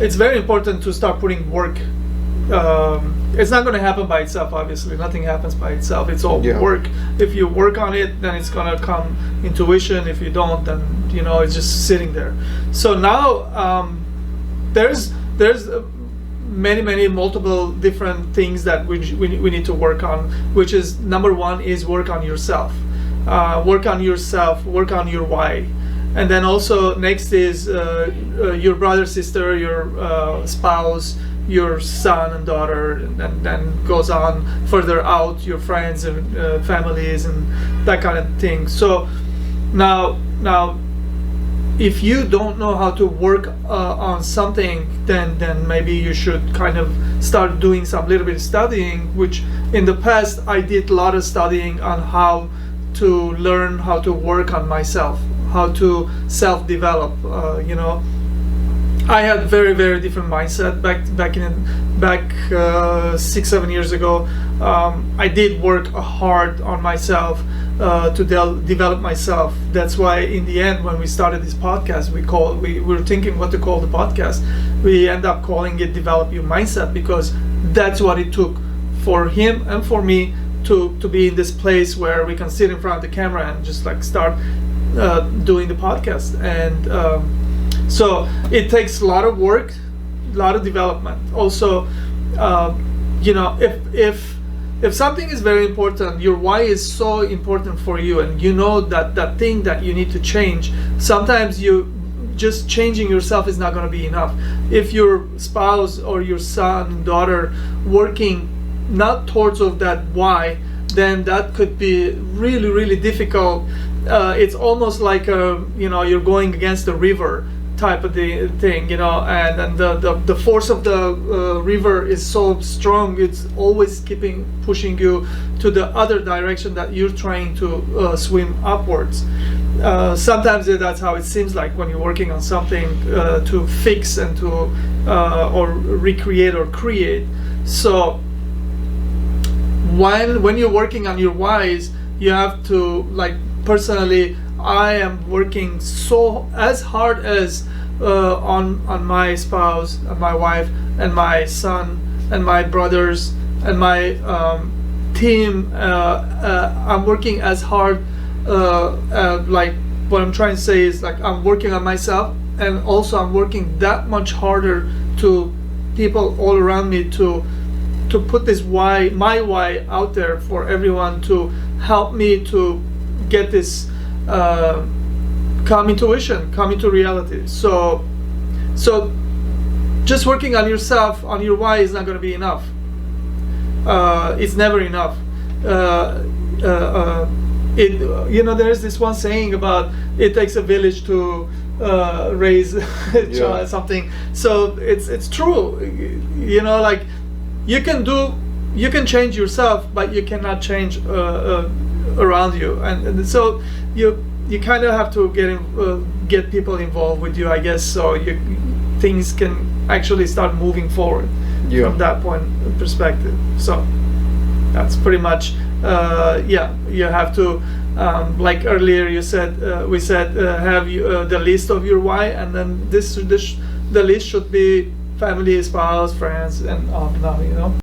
it's very important to start putting work. It's not going to happen by itself, obviously. Nothing happens by itself. It's all work. If you work on it, then it's going to come intuition. If you don't, then it's just sitting there. So now there's many multiple different things that we need to work on, which is number one is work on yourself. Work on yourself, work on your why. And then also next is your brother, sister, your spouse, your son and daughter, and then goes on further out, your friends and families and that kind of thing. So now if you don't know how to work on something, then maybe you should kind of start doing some little bit of studying, which in the past I did a lot of studying on how to learn how to work on myself, how to self-develop. I had very different mindset back 6-7 years ago. I did work hard on myself to develop myself. That's why in the end, when we started this podcast, we were thinking what to call the podcast. We end up calling it "Develop Your Mindset" because that's what it took for him and for me to be in this place where we can sit in front of the camera and just like start doing the podcast. And so it takes a lot of work, a lot of development. Also, if something is very important, your why is so important for you, and that thing that you need to change, sometimes you just changing yourself is not going to be enough. If your spouse or your son, daughter working not towards of that why, then that could be really difficult. It's almost like you're going against the river type of the thing, and then the force of the river is so strong, it's always pushing you to the other direction that you're trying to swim upwards. Sometimes that's how it seems like when you're working on something to fix and to or recreate or create. So when you're working on your whys, you have to, like, personally, I am working so as hard as on my spouse and my wife and my son and my brothers and my team. I'm working as hard. Like, what I'm trying to say is, like, I'm working on myself, and also I'm working that much harder to people all around me to put this why, my why, out there for everyone to help me to get this come into reality. So just working on yourself, on your why, is not going to be enough. It's never enough. There's this one saying about it takes a village to raise a child, something. So it's true. Like, you can change yourself, but you cannot change around you, and so you kind of have to get people involved with you, I guess, so things can actually start moving forward from that point of perspective. So that's pretty much you have to, like earlier you said, we said have the list of your why, and then the list should be family, spouse, friends, and on.